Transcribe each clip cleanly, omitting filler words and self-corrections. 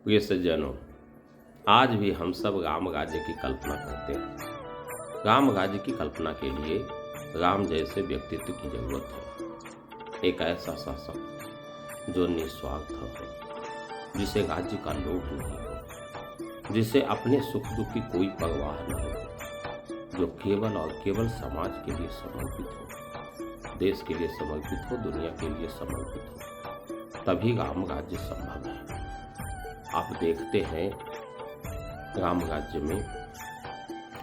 प्रिय सज्जनों, आज भी हम सब राम राज्य की कल्पना करते हैं। राम राज्य की कल्पना के लिए राम जैसे व्यक्तित्व की जरूरत है। एक ऐसा शासक जो निस्वार्थ हो, जिसे राज्य का लोभ नहीं हो, जिसे अपने सुख दुख की कोई परवाह नहीं हो, जो केवल और केवल समाज के लिए समर्पित हो, देश के लिए समर्पित हो, दुनिया के लिए समर्पित हो। तभी राम राज्य संभव है। आप देखते हैं राम राज्य में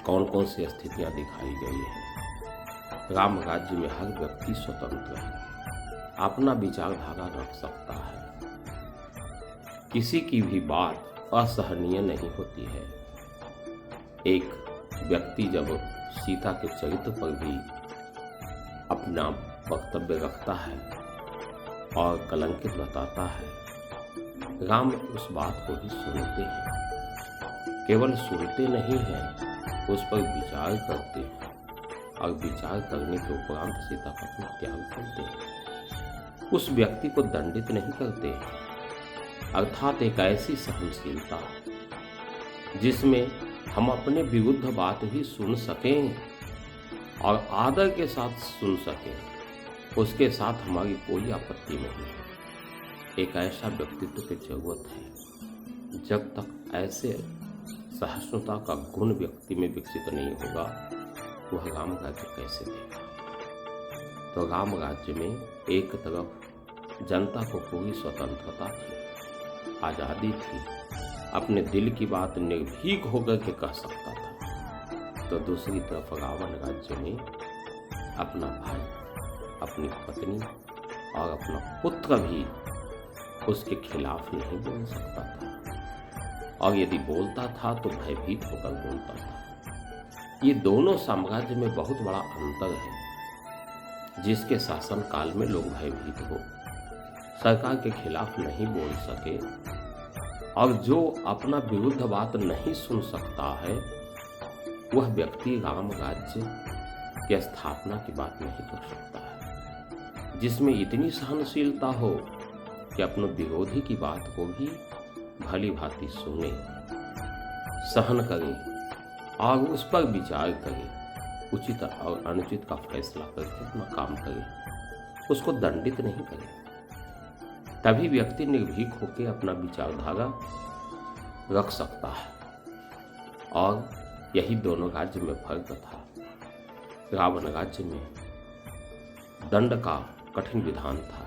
कौन कौन सी स्थितियां दिखाई गई है। राम राज्य में हर व्यक्ति स्वतंत्र है, अपना विचारधारा रख सकता है, किसी की भी बात असहनीय नहीं होती है। एक व्यक्ति जब सीता के चरित्र पर भी अपना वक्तव्य रखता है और कलंकित बताता है, राम उस बात को ही सुनते हैं। केवल सुनते नहीं हैं, उस पर विचार करते हैं और विचार करने के उपरांत सीता का त्याग करते हैं। उस व्यक्ति को दंडित नहीं करते, अर्थात एक ऐसी सहनशीलता जिसमें हम अपने विरुद्ध बात भी सुन सकें और आदर के साथ सुन सकें, उसके साथ हमारी कोई आपत्ति नहीं है। एक ऐसा व्यक्तित्व की जरूरत है। जब तक ऐसे सहिष्णुता का गुण व्यक्ति में विकसित नहीं होगा, वह राम राज्य कैसे देगा। तो राम राज्य में एक तरफ जनता को पूरी स्वतंत्रता थी, आज़ादी थी, अपने दिल की बात निर्भीक होकर के कह सकता था। तो दूसरी तरफ रावण राज्य में अपना भाई, अपनी पत्नी और अपना पुत्र भी उसके खिलाफ नहीं बोल सकता था, और यदि बोलता था तो भयभीत होकर बोलता था। ये दोनों साम्राज्य में बहुत बड़ा अंतर है। जिसके शासन काल में लोग भयभीत हो, सरकार के खिलाफ नहीं बोल सके, और जो अपना विरुद्ध बात नहीं सुन सकता है, वह व्यक्ति राम राज्य की स्थापना की बात नहीं कर सकता है। जिसमें इतनी सहनशीलता हो कि अपने विरोधी की बात को भी भली भांति सुने, सहन करे और उस पर विचार करे, उचित और अनुचित का फैसला करके अपना काम करे, उसको दंडित नहीं करे। तभी व्यक्ति निर्भीक होकर अपना विचारधारा रख सकता है। और यही दोनों राज्य में फर्क था। रावण राज्य में दंड का कठिन विधान था,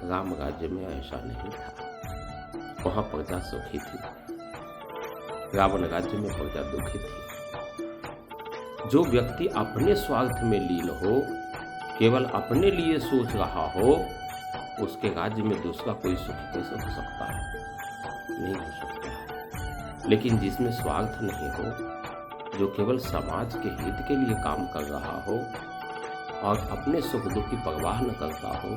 राम राज्य में ऐसा नहीं था। वहां प्रजा सुखी थी, रावण राज्य में प्रजा दुखी थी। जो व्यक्ति अपने स्वार्थ में लीन हो, केवल अपने लिए सोच रहा हो, उसके राज्य में दूसरा कोई सुखी कैसे हो सकता है? नहीं हो सकता है। लेकिन जिसमें स्वार्थ नहीं हो, जो केवल समाज के हित के लिए काम कर रहा हो और अपने सुख दुख की परवाह न करता हो,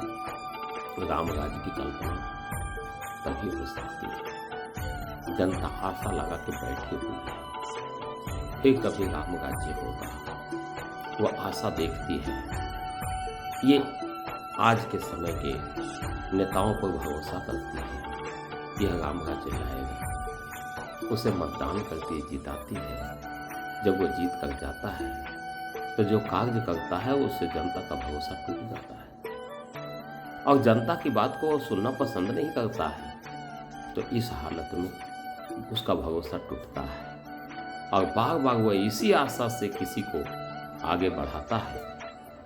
राम राज्य की कल्पना तभी हो सकती है। जनता आशा लगा के बैठी हुई है, फिर कभी राम राज्य होगा, वह आशा देखती है। ये आज के समय के नेताओं पर भरोसा करती है, यह राम राज्य लाएगा, उसे मतदान करके जिताती है। जब वो जीत कर जाता है तो जो कार्य करता है उससे जनता का भरोसा टूट जाता है और जनता की बात को सुनना पसंद नहीं करता है। तो इस हालत में उसका भरोसा टूटता है और बार बार वह इसी आशा से किसी को आगे बढ़ाता है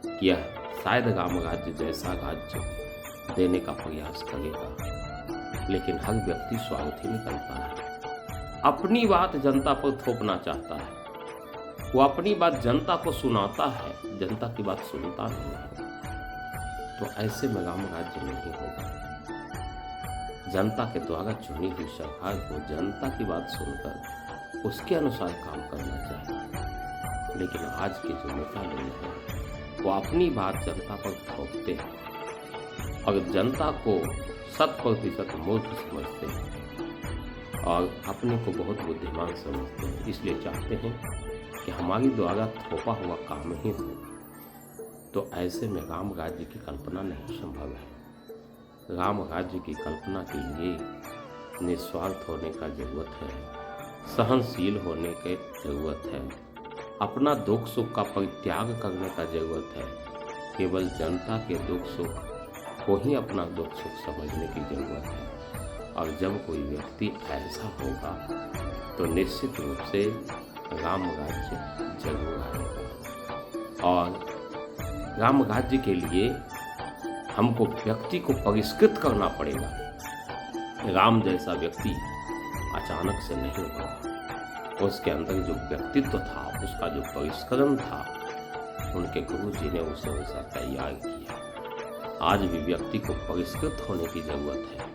कि यह शायद राम राज्य जैसा राज्य देने का प्रयास करेगा। लेकिन हर व्यक्ति स्वार्थी निकलता है, अपनी बात जनता पर थोपना चाहता है। वो अपनी बात जनता को सुनाता है, जनता की बात सुनता नहीं है। तो ऐसे में राम राज्य नहीं होगा। जनता के द्वारा चुनी हुई सरकार को जनता की बात सुनकर उसके अनुसार काम करना चाहिए। लेकिन आज के जो नेता लोग हैं, वो अपनी बात जनता पर थोपते हैं और जनता को 100% मूर्ख समझते हैं और अपने को बहुत बुद्धिमान समझते हैं। इसलिए चाहते हैं कि हमारी द्वारा थोपा हुआ काम ही हो। तो ऐसे में राम राज्य की कल्पना नहीं संभव है। राम राज्य की कल्पना के लिए निस्वार्थ होने का जरूरत है, सहनशील होने की जरूरत है, अपना दुख सुख का परित्याग करने का जरूरत है। केवल जनता के दुख सुख को ही अपना दुख सुख समझने की जरूरत है। और जब कोई व्यक्ति ऐसा होगा तो निश्चित रूप से राम राज्य जरूर आएगा। और राम राज्य के लिए हमको व्यक्ति को परिष्कृत करना पड़ेगा। राम जैसा व्यक्ति अचानक से नहीं होगा। उसके अंदर जो व्यक्तित्व था, उसका जो परिष्करण था, उनके गुरु जी ने उसे वैसा तैयार किया। आज भी व्यक्ति को परिष्कृत होने की जरूरत है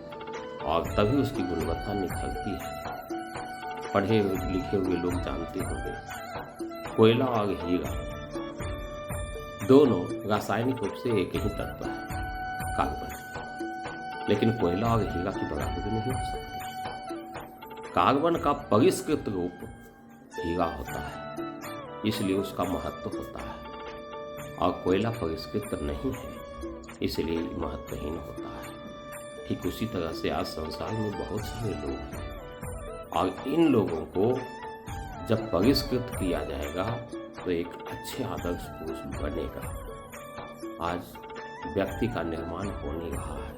और तभी उसकी गुणवत्ता निखरती है। पढ़े लिखे हुए लोग जानते होंगे, कोयला और हीरा दोनों रासायनिक रूप से एक ही तत्व है, कार्बन। लेकिन कोयला और हीरा की बराबरी नहीं हो सकती। कार्बन का परिष्कृत रूप हीरा होता है, इसलिए उसका महत्व होता है। और कोयला परिष्कृत नहीं है, इसलिए महत्वहीन होता है। ठीक उसी तरह से आज संसार में बहुत सारे लोग हैं और इन लोगों को जब परिष्कृत किया जाएगा तो एक अच्छे आदर्श पुरुष बनेगा। आज व्यक्ति का निर्माण हो नहीं रहा है।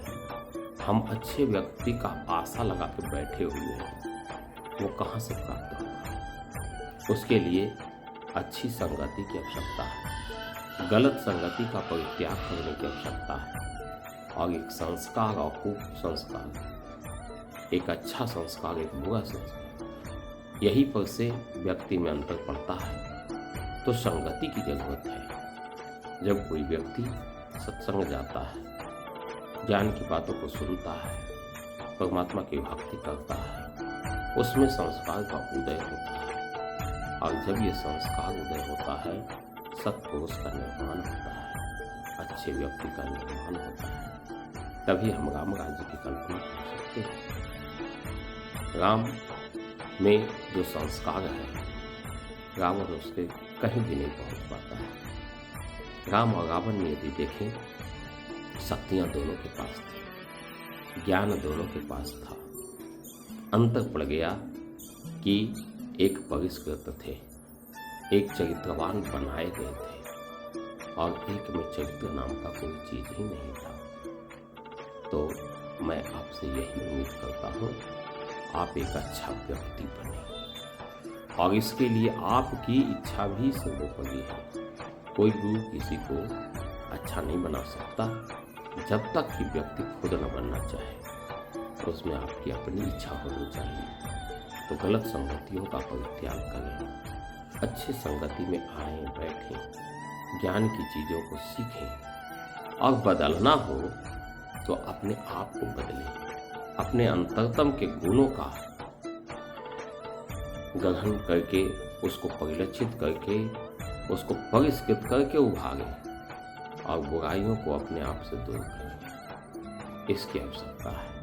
हम अच्छे व्यक्ति का आशा लगा के बैठे हुए हैं, वो कहाँ से प्राप्त होगा? उसके लिए अच्छी संगति की आवश्यकता है, गलत संगति का परित्याग करने की आवश्यकता है। और एक संस्कार और कुसंस्कार, एक अच्छा संस्कार, एक बुरा संस्कार, यही पर से व्यक्ति में अंतर पड़ता है। तो संगति की जरूरत है। जब कोई व्यक्ति सत्संग जाता है, ज्ञान की बातों को सुनता है, परमात्मा की भक्ति करता है, उसमें संस्कार का उदय होता है। और जब ये संस्कार उदय होता है, सत्पुरुष का निर्माण होता है, अच्छे व्यक्ति का निर्माण होता है। तभी हम राम राज्य की कल्पना कर सकते हैं। राम में जो संस्कार है, रावण उसके कहीं भी नहीं पहुंच पाता है। राम और रावण में यदि देखें, शक्तियां दोनों के पास थी, ज्ञान दोनों के पास था। अंतर पड़ गया कि एक परिष्कृत थे, एक चरित्रवान बनाए गए थे और एक में चरित्र नाम का कोई चीज ही नहीं था। तो मैं आपसे यही उम्मीद करता हूँ, आप एक अच्छा व्यक्ति बने। और इसके लिए आपकी इच्छा भी सर्वोपरि है। कोई गुरु किसी को अच्छा नहीं बना सकता जब तक कि व्यक्ति खुद न बनना चाहे। तो उसमें आपकी अपनी इच्छा होनी चाहिए। तो गलत संगतियों का परित्याग करें, अच्छी संगति में आएं, बैठें, ज्ञान की चीज़ों को सीखें। और बदलना हो तो अपने आप को बदलें, अपने अंतरतम के गुणों का ग्रहण करके, उसको परिलक्षित करके, उसको परिष्कृत करके उभारें और बुराइयों को अपने आप से दूर करें। इसकी आवश्यकता है।